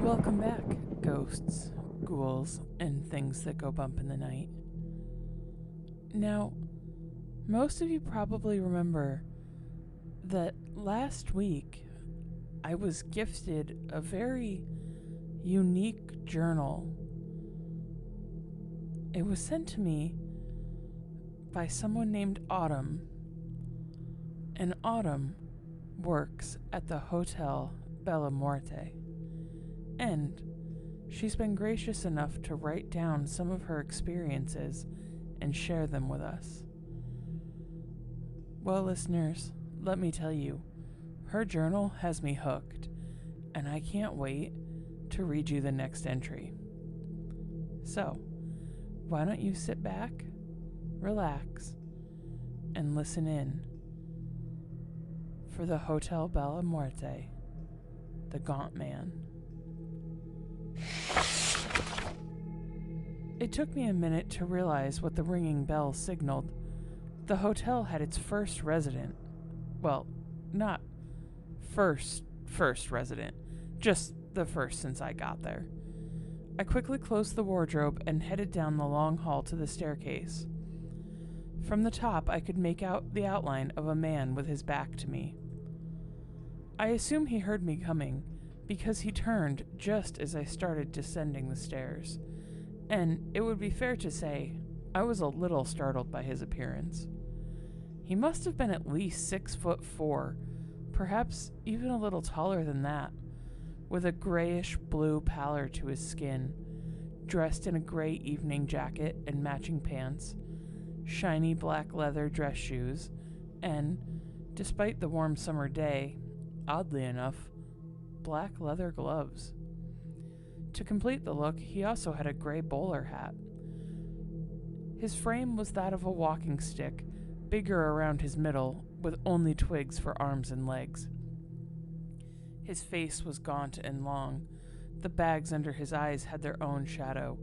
Welcome back, ghosts, ghouls, and things that go bump in the night. Now, most of you probably remember that last week I was gifted a very unique journal. It was sent to me by someone named Autumn, and Autumn works at the Hotel Bella Muerte. And she's been gracious enough to write down some of her experiences and share them with us. Well, listeners, let me tell you, her journal has me hooked, and I can't wait to read you the next entry. So, why don't you sit back, relax, and listen in for the Hotel Bella Muerte, the Gaunt Man. It took me a minute to realize what the ringing bell signaled. The hotel had its first resident. Well, not first resident, just the first since I got there. I quickly closed the wardrobe and headed down the long hall to the staircase. From the top, I could make out the outline of a man with his back to me. I assume he heard me coming, because he turned just as I started descending the stairs, and it would be fair to say I was a little startled by his appearance. He must have been at least 6'4", perhaps even a little taller than that, with a grayish-blue pallor to his skin, dressed in a gray evening jacket and matching pants, shiny black leather dress shoes, and, despite the warm summer day, oddly enough, black leather gloves. To complete the look, he also had a gray bowler hat. His frame was that of a walking stick, bigger around his middle, with only twigs for arms and legs. His face was gaunt and long. The bags under his eyes had their own shadow.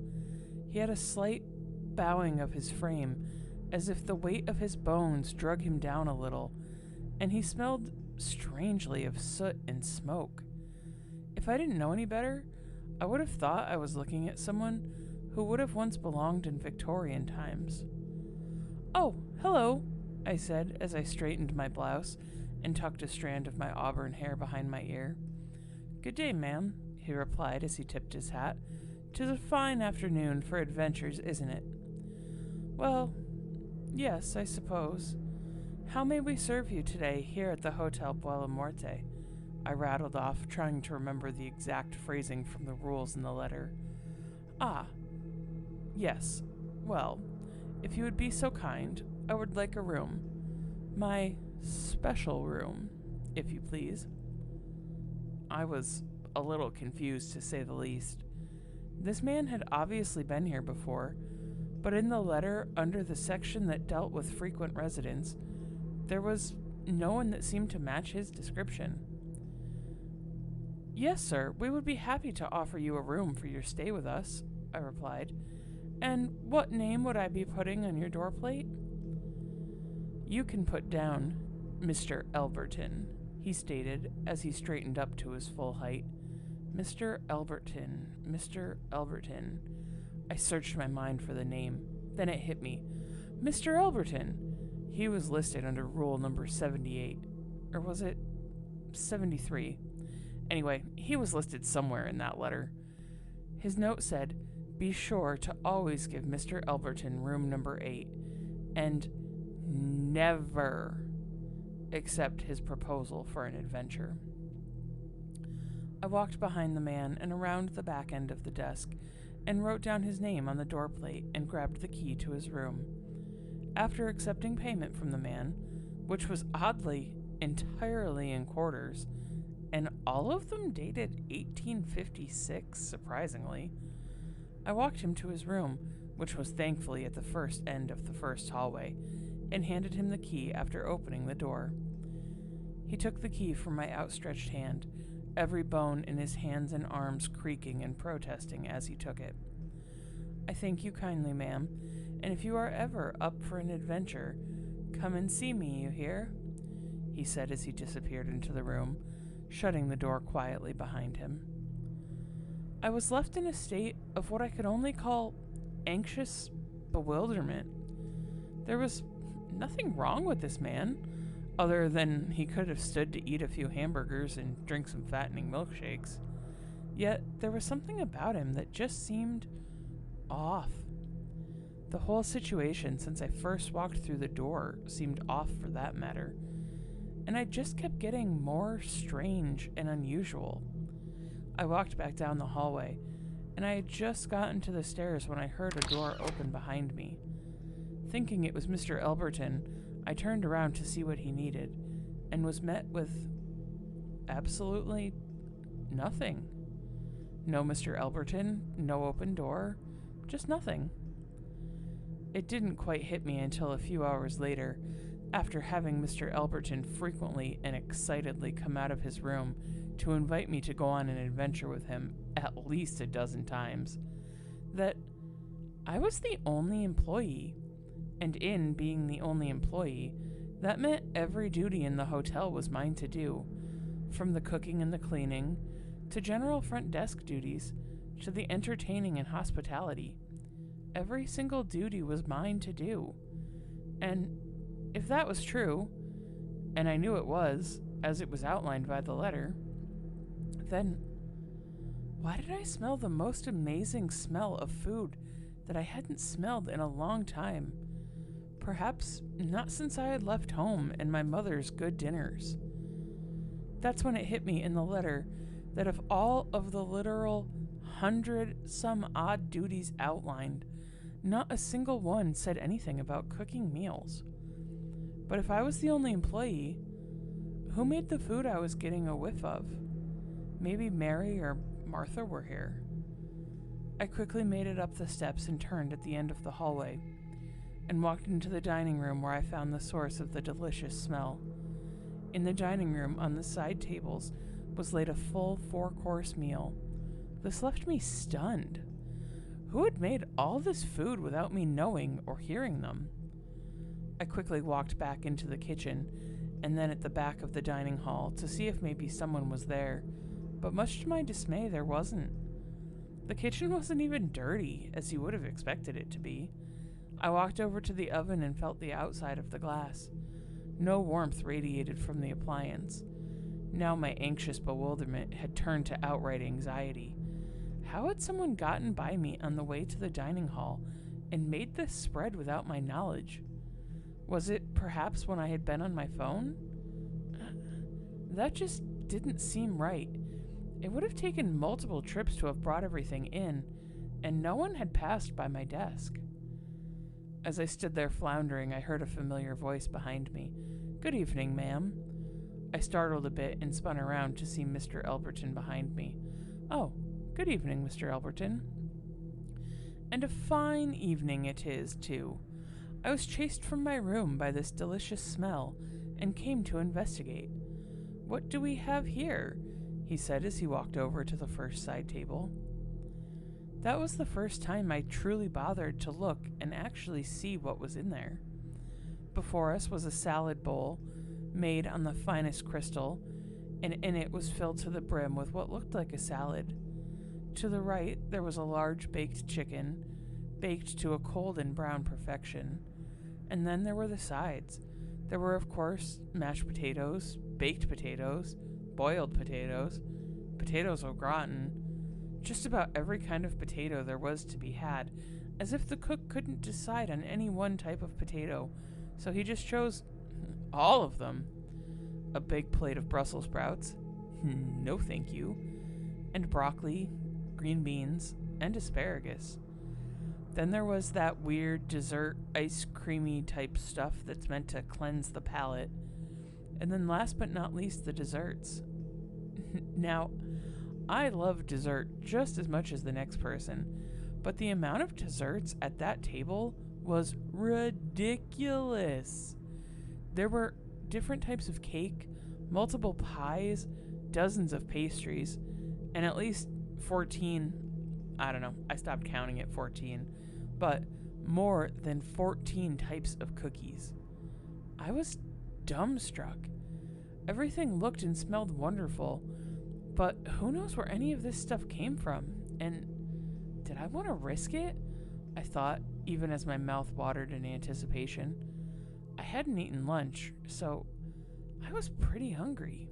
He had a slight bowing of his frame, as if the weight of his bones drug him down a little, and he smelled strangely of soot and smoke. If I didn't know any better, I would have thought I was looking at someone who would have once belonged in Victorian times. "Oh, hello," I said as I straightened my blouse and tucked a strand of my auburn hair behind my ear. "Good day, ma'am," he replied as he tipped his hat. "'Tis a fine afternoon for adventures, isn't it?" "Well, yes, I suppose. How may we serve you today here at the Hotel Bella Muerte?" I rattled off, trying to remember the exact phrasing from the rules in the letter. "Ah, yes. Well, if you would be so kind, I would like a room. My special room, if you please." I was a little confused, to say the least. This man had obviously been here before, but in the letter, under the section that dealt with frequent residents, there was no one that seemed to match his description. "Yes, sir, we would be happy to offer you a room for your stay with us," I replied. "And what name would I be putting on your door plate?" "You can put down Mr. Elberton," he stated as he straightened up to his full height. Mr. Elberton, Mr. Elberton. I searched my mind for the name. Then it hit me. Mr. Elberton! He was listed under rule number 78. Or was it 73? Anyway, he was listed somewhere in that letter. His note said, "Be sure to always give Mr. Elberton room number 8, and never accept his proposal for an adventure." I walked behind the man and around the back end of the desk, and wrote down his name on the door plate and grabbed the key to his room. After accepting payment from the man, which was oddly entirely in quarters, and all of them dated 1856, surprisingly, I walked him to his room, which was thankfully at the first end of the first hallway, and handed him the key after opening the door. He took the key from my outstretched hand, every bone in his hands and arms creaking and protesting as he took it. "I thank you kindly, ma'am, and if you are ever up for an adventure, come and see me, you hear?" he said as he disappeared into the room, shutting the door quietly behind him. I was left in a state of what I could only call anxious bewilderment. There was nothing wrong with this man, other than he could have stood to eat a few hamburgers and drink some fattening milkshakes. Yet there was something about him that just seemed off. The whole situation since I first walked through the door seemed off for that matter, and I just kept getting more strange and unusual. I walked back down the hallway, and I had just gotten to the stairs when I heard a door open behind me. Thinking it was Mr. Elberton, I turned around to see what he needed, and was met with absolutely nothing. No Mr. Elberton, no open door, just nothing. It didn't quite hit me until a few hours later, after having Mr. Elberton frequently and excitedly come out of his room to invite me to go on an adventure with him at least a dozen times, that I was the only employee, and in being the only employee, that meant every duty in the hotel was mine to do, from the cooking and the cleaning, to general front desk duties, to the entertaining and hospitality. Every single duty was mine to do. And if that was true, and I knew it was, as it was outlined by the letter, then why did I smell the most amazing smell of food that I hadn't smelled in a long time? Perhaps not since I had left home and my mother's good dinners. That's when it hit me in the letter that of all of the literal 100-some-odd duties outlined, not a single one said anything about cooking meals. But if I was the only employee, who made the food I was getting a whiff of? Maybe Mary or Martha were here. I quickly made it up the steps and turned at the end of the hallway, and walked into the dining room where I found the source of the delicious smell. In the dining room, on the side tables, was laid a full 4-course meal. This left me stunned. Who had made all this food without me knowing or hearing them? I quickly walked back into the kitchen, and then at the back of the dining hall to see if maybe someone was there, but much to my dismay, there wasn't. The kitchen wasn't even dirty, as you would have expected it to be. I walked over to the oven and felt the outside of the glass. No warmth radiated from the appliance. Now my anxious bewilderment had turned to outright anxiety. How had someone gotten by me on the way to the dining hall and made this spread without my knowledge? Was it perhaps when I had been on my phone? That just didn't seem right. It would have taken multiple trips to have brought everything in, and no one had passed by my desk. As I stood there floundering, I heard a familiar voice behind me. "Good evening, ma'am." I startled a bit and spun around to see Mr. Elberton behind me. "Oh, good evening, Mr. Elberton." And a fine evening it is, too. I was chased from my room by this delicious smell and came to investigate. "What do we have here?" he said as he walked over to the first side table. That was the first time I truly bothered to look and actually see what was in there. Before us was a salad bowl made on the finest crystal, and in it was filled to the brim with what looked like a salad. To the right, there was a large baked chicken, baked to a cold and brown perfection. And then there were the sides. There were, of course, mashed potatoes, baked potatoes, boiled potatoes, potatoes au gratin, just about every kind of potato there was to be had, as if the cook couldn't decide on any one type of potato, so he just chose all of them. A big plate of Brussels sprouts, no thank you, and broccoli, green beans, and asparagus. Then there was that weird dessert ice creamy type stuff that's meant to cleanse the palate. And then last but not least, the desserts. Now, I love dessert just as much as the next person, but the amount of desserts at that table was ridiculous. There were different types of cake, multiple pies, dozens of pastries, and at least 14, I don't know, I stopped counting at 14, but more than 14 types of cookies. I was dumbstruck. Everything looked and smelled wonderful, but who knows where any of this stuff came from? And did I want to risk it? I thought, even as my mouth watered in anticipation. I hadn't eaten lunch, so I was pretty hungry.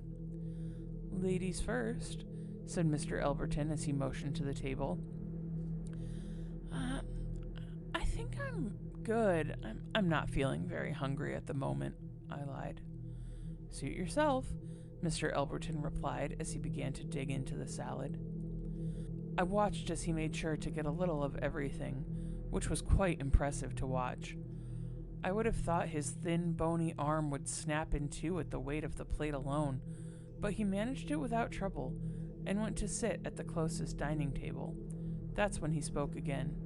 Ladies first, said Mr. Elberton as he motioned to the table. I think I'm good. I'm not feeling very hungry at the moment, I lied. Suit yourself, Mr. Elberton replied as he began to dig into the salad. I watched as he made sure to get a little of everything, which was quite impressive to watch. I would have thought his thin, bony arm would snap in two at the weight of the plate alone, but he managed it without trouble and went to sit at the closest dining table. That's when he spoke again.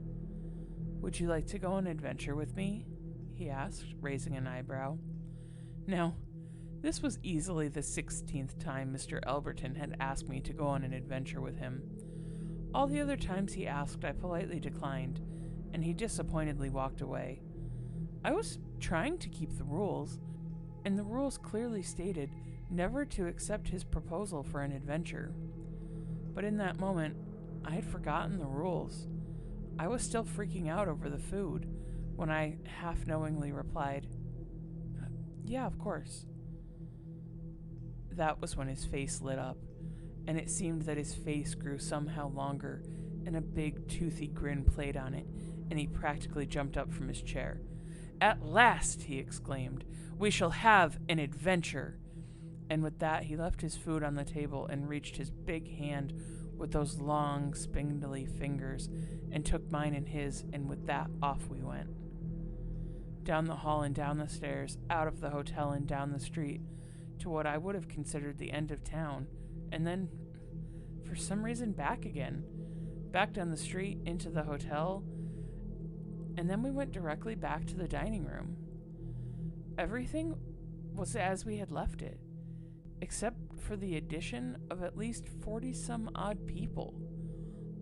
Would you like to go on an adventure with me? He asked, raising an eyebrow. Now, this was easily the 16th time Mr. Elberton had asked me to go on an adventure with him. All the other times he asked, I politely declined, and he disappointedly walked away. I was trying to keep the rules, and the rules clearly stated never to accept his proposal for an adventure. But in that moment, I had forgotten the rules. I was still freaking out over the food when I half-knowingly replied, yeah, of course. That was when his face lit up, and it seemed that his face grew somehow longer, and a big, toothy grin played on it, and he practically jumped up from his chair. At last, he exclaimed, we shall have an adventure. And with that, he left his food on the table and reached his big hand with those long, spindly fingers and took mine in his, and with that, off we went. Down the hall and down the stairs, out of the hotel and down the street, to what I would have considered the end of town, and then, for some reason, back again. Back down the street, into the hotel, and then we went directly back to the dining room. Everything was as we had left it, except for the addition of at least 40-some-odd people,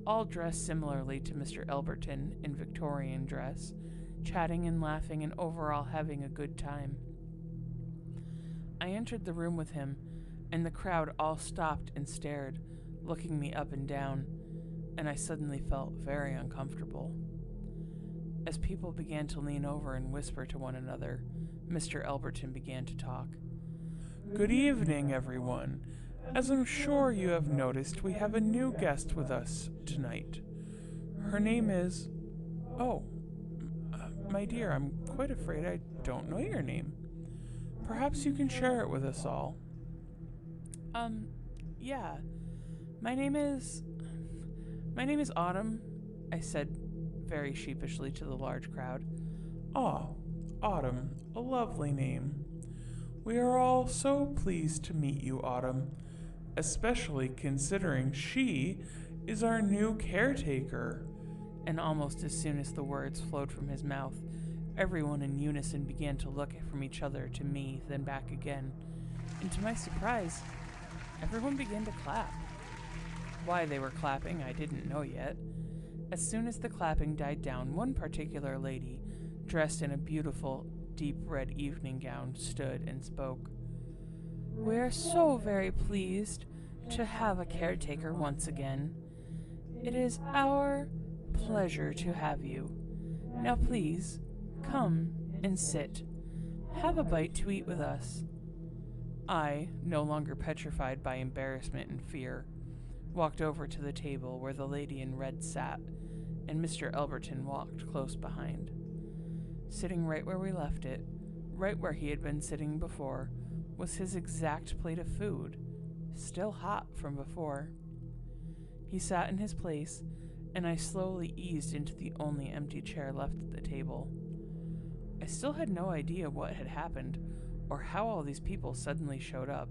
all dressed similarly to Mr. Elberton in Victorian dress, chatting and laughing and overall having a good time. I entered the room with him, and the crowd all stopped and stared, looking me up and down, and I suddenly felt very uncomfortable. As people began to lean over and whisper to one another, Mr. Elberton began to talk. Good evening, everyone. As I'm sure you have noticed, we have a new guest with us tonight. Her name is... my dear, I'm quite afraid I don't know your name. Perhaps you can share it with us all. Yeah. My name is Autumn, I said very sheepishly to the large crowd. Ah, Autumn, a lovely name. We are all so pleased to meet you, Autumn, especially considering she is our new caretaker. And almost as soon as the words flowed from his mouth, everyone in unison began to look from each other to me, then back again. And to my surprise, everyone began to clap. Why they were clapping, I didn't know yet. As soon as the clapping died down, one particular lady, dressed in a beautiful, deep red evening gown, stood and spoke. We are so very pleased to have a caretaker once again. It is our pleasure to have you. Now please, come and sit. Have a bite to eat with us. I, no longer petrified by embarrassment and fear, walked over to the table where the lady in red sat, and Mr. Elberton walked close behind. Sitting right where we left it, right where he had been sitting before, was his exact plate of food, still hot from before. He sat in his place, and I slowly eased into the only empty chair left at the table. I still had no idea what had happened, or how all these people suddenly showed up,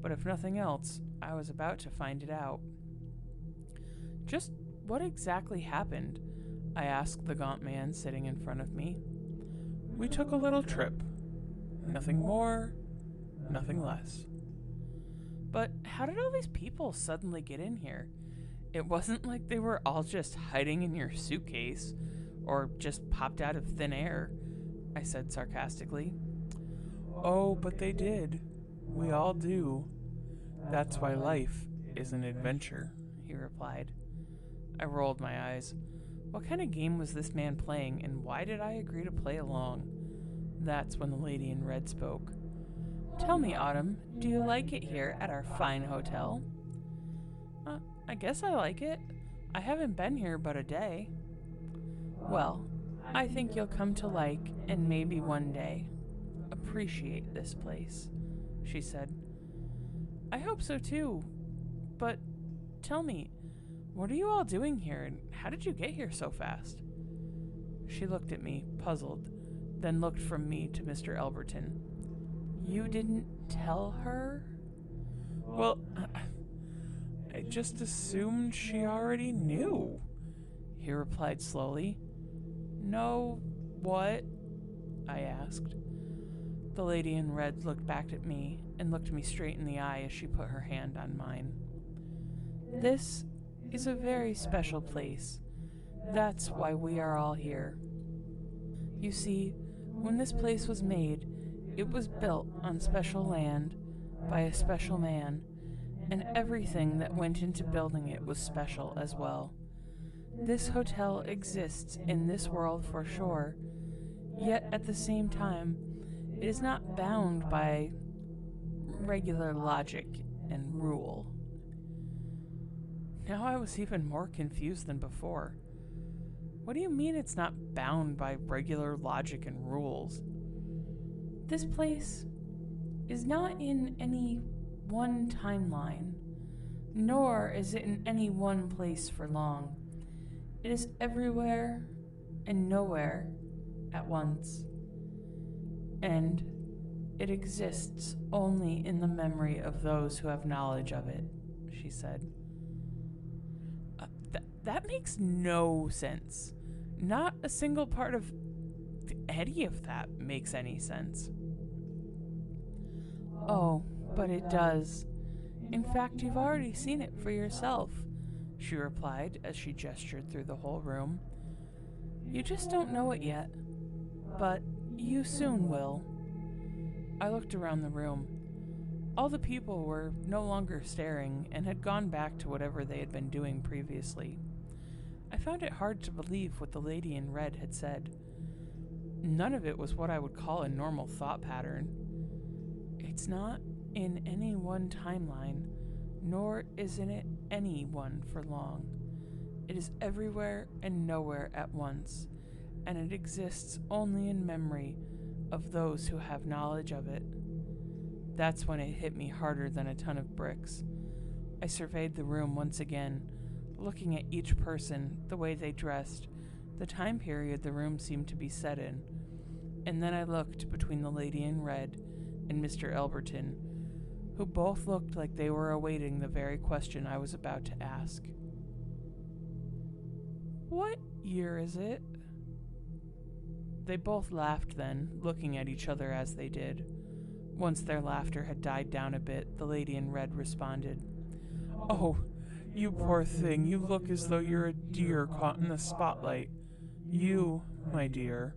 but if nothing else, I was about to find it out. Just what exactly happened? I asked the Gaunt Man sitting in front of me. We took a little trip. Nothing more, nothing less. But how did all these people suddenly get in here? It wasn't like they were all just hiding in your suitcase, or just popped out of thin air, I said sarcastically. Oh, but they did. We all do. That's why life is an adventure, he replied. I rolled my eyes. What kind of game was this man playing, and why did I agree to play along? That's when the lady in red spoke. Tell me, Autumn, do you like it here at our fine hotel? I guess I like it. I haven't been here but a day. Well, I think you'll come to like, and maybe one day, appreciate this place, she said. I hope so too. But tell me, what are you all doing here, and how did you get here so fast? She looked at me, puzzled, then looked from me to Mr. Elberton. You didn't tell her? Well, I just assumed she already knew, he replied slowly. No, what? I asked. The lady in red looked back at me and looked me straight in the eye as she put her hand on mine. This is a very special place. That's why we are all here. You see, when this place was made, it was built on special land by a special man, and everything that went into building it was special as well. This hotel exists in this world for sure, yet at the same time, it is not bound by regular logic and rule. Now I was even more confused than before. What do you mean it's not bound by regular logic and rules? This place is not in any one timeline, nor is it in any one place for long. It is everywhere and nowhere at once. And it exists only in the memory of those who have knowledge of it, she said. That makes no sense. Not a single part of any of that makes any sense. Oh, but it does. In fact, you've already seen it for yourself, she replied as she gestured through the whole room. You just don't know it yet, but you soon will. I looked around the room. All the people were no longer staring and had gone back to whatever they had been doing previously. I found it hard to believe what the lady in red had said. None of it was what I would call a normal thought pattern. It's not in any one timeline, nor is in it any one for long. It is everywhere and nowhere at once, and it exists only in memory of those who have knowledge of it. That's when it hit me harder than a ton of bricks. I surveyed the room once again, looking at each person, the way they dressed, the time period the room seemed to be set in, and then I looked between the lady in red and Mr. Elberton, who both looked like they were awaiting the very question I was about to ask. What year is it? They both laughed then, looking at each other as they did. Once their laughter had died down a bit, the lady in red responded. Oh, you poor thing, you look as though you're a deer caught in the spotlight. You, my dear,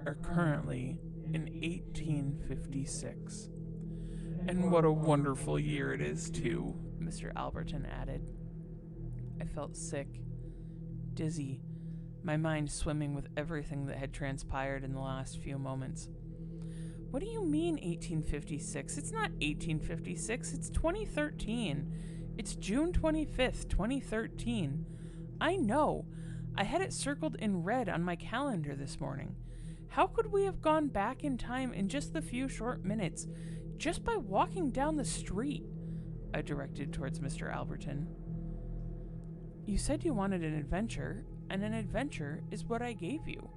are currently in 1856. And what a wonderful year it is, too, Mr. Alberton added. I felt sick, dizzy, my mind swimming with everything that had transpired in the last few moments. What do you mean 1856? It's not 1856, it's 2013. It's June 25th, 2013. I know. I had it circled in red on my calendar this morning. How could we have gone back in time in just the few short minutes, just by walking down the street? I directed towards Mr. Alberton. You said you wanted an adventure, and an adventure is what I gave you.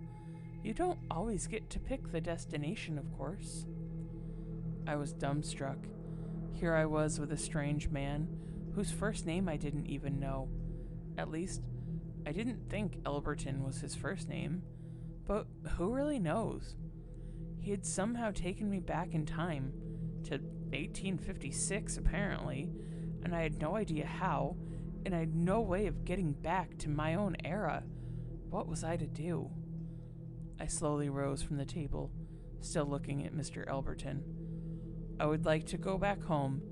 You don't always get to pick the destination, of course. I was dumbstruck. Here I was with a strange man, whose first name I didn't even know. At least, I didn't think Elberton was his first name, but who really knows? He had somehow taken me back in time, to 1856 apparently, and I had no idea how, and I had no way of getting back to my own era. What was I to do? I slowly rose from the table, still looking at Mr. Elberton. I would like to go back home,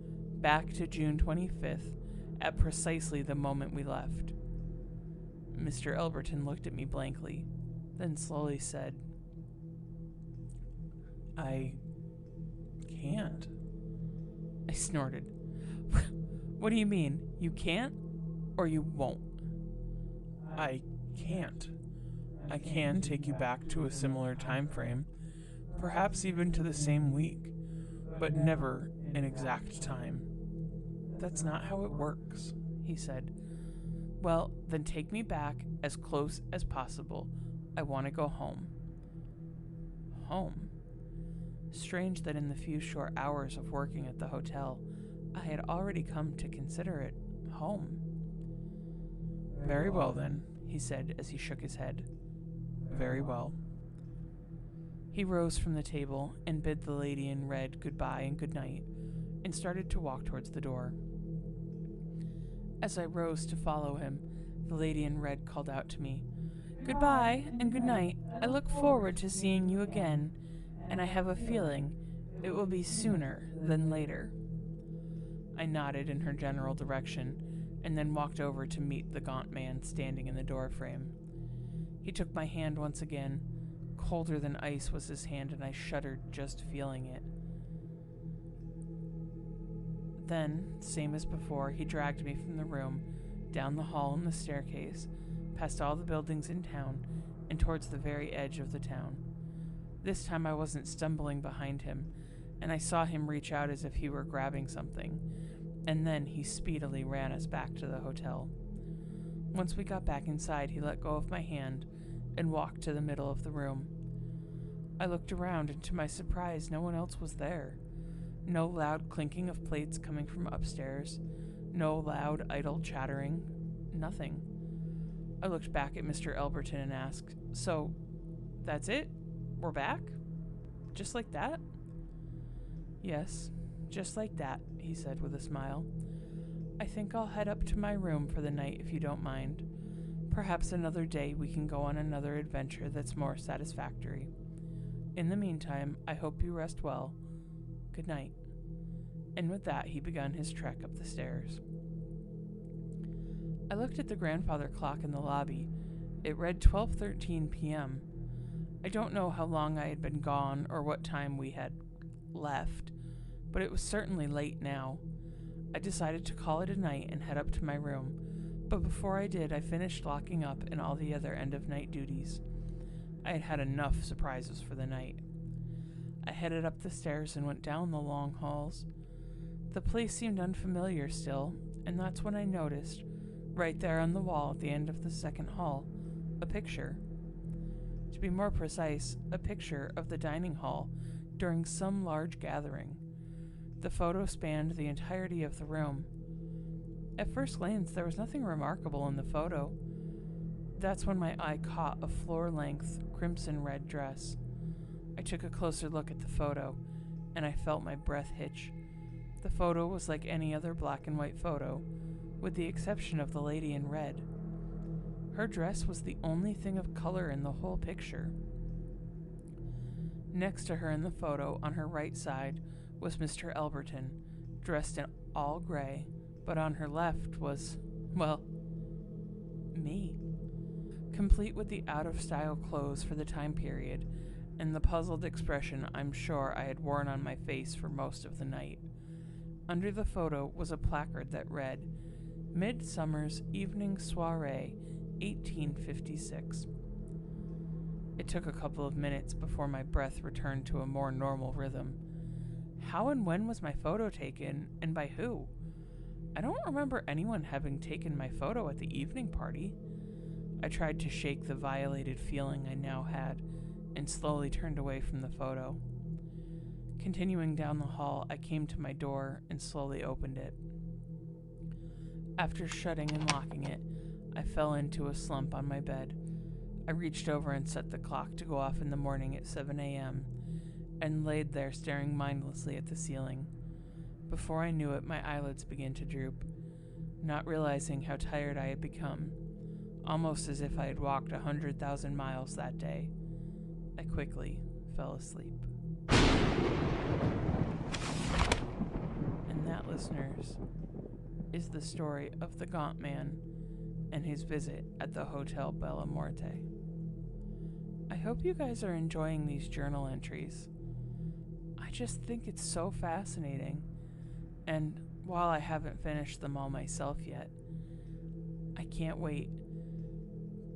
back to June 25th, at precisely the moment we left. Mr. Elberton looked at me blankly, then slowly said, I can't. I snorted. What do you mean? You can't? Or you won't? I can't. I can take you back to a similar time frame, perhaps even to the same week, but never an exact time. That's not how it works, he said. Well, then take me back as close as possible. I want to go home. Home? Strange that in the few short hours of working at the hotel, I had already come to consider it home. Very well then, he said as he shook his head. Very well. He rose from the table and bid the lady in red goodbye and good night, and started to walk towards the door. As I rose to follow him, the lady in red called out to me, Goodbye and good night. I look forward to seeing you again, and I have a feeling it will be sooner than later. I nodded in her general direction, and then walked over to meet the Gaunt Man standing in the doorframe. He took my hand once again. Colder than ice was his hand, and I shuddered just feeling it. Then, same as before, he dragged me from the room, down the hall and the staircase, past all the buildings in town, and towards the very edge of the town. This time I wasn't stumbling behind him, and I saw him reach out as if he were grabbing something, and then he speedily ran us back to the hotel. Once we got back inside, he let go of my hand and walked to the middle of the room. I looked around, and to my surprise, no one else was there. No loud clinking of plates coming from upstairs. No loud, idle chattering. Nothing. I looked back at Mr. Elberton and asked, So, that's it? We're back? Just like that? Yes, just like that, he said with a smile. I think I'll head up to my room for the night if you don't mind. Perhaps another day we can go on another adventure that's more satisfactory. In the meantime, I hope you rest well. Good night. And with that, he began his trek up the stairs. I looked at the grandfather clock in the lobby. It read 12:13 p.m. I don't know how long I had been gone or what time we had left, but it was certainly late now. I decided to call it a night and head up to my room, but before I did, I finished locking up and all the other end-of-night duties. I had had enough surprises for the night. I headed up the stairs and went down the long halls. The place seemed unfamiliar still, and that's when I noticed, right there on the wall at the end of the second hall, a picture. To be more precise, a picture of the dining hall during some large gathering. The photo spanned the entirety of the room. At first glance, there was nothing remarkable in the photo. That's when my eye caught a floor-length, crimson-red dress. I took a closer look at the photo, and I felt my breath hitch. The photo was like any other black and white photo, with the exception of the lady in red. Her dress was the only thing of color in the whole picture. Next to her in the photo, on her right side, was Mr. Elberton, dressed in all gray, but on her left was, well, me. Complete with the out-of-style clothes for the time period, and the puzzled expression I'm sure I had worn on my face for most of the night. Under the photo was a placard that read, Midsummer's Evening Soiree, 1856. It took a couple of minutes before my breath returned to a more normal rhythm. How and when was my photo taken, and by who? I don't remember anyone having taken my photo at the evening party. I tried to shake the violated feeling I now had, and slowly turned away from the photo. Continuing down the hall, I came to my door and slowly opened it. After shutting and locking it, I fell into a slump on my bed. I reached over and set the clock to go off in the morning at 7 a.m., and laid there staring mindlessly at the ceiling. Before I knew it, my eyelids began to droop, not realizing how tired I had become, almost as if I had walked 100,000 miles that day. I quickly fell asleep. And that, listeners, is the story of the Gaunt Man and his visit at the Hotel Bella Morte. I hope you guys are enjoying these journal entries. I just think it's so fascinating, and while I haven't finished them all myself yet, I can't wait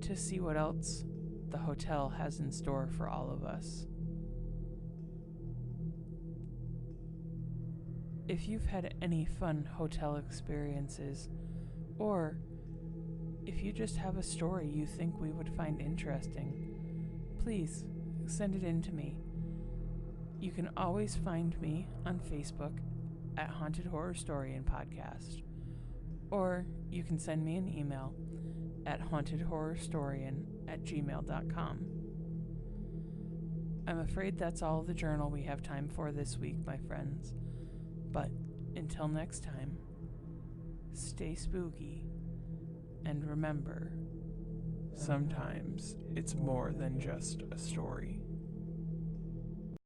to see what else the hotel has in store for all of us. If you've had any fun hotel experiences, or if you just have a story you think we would find interesting, please send it in to me. You can always find me on Facebook at Haunted Horrorstorian Podcast, or you can send me an email at hauntedhorrorstorian@gmail.com. I'm afraid that's all the journal we have time for this week, my friends. But until next time, stay spooky, and remember, sometimes it's more than just a story.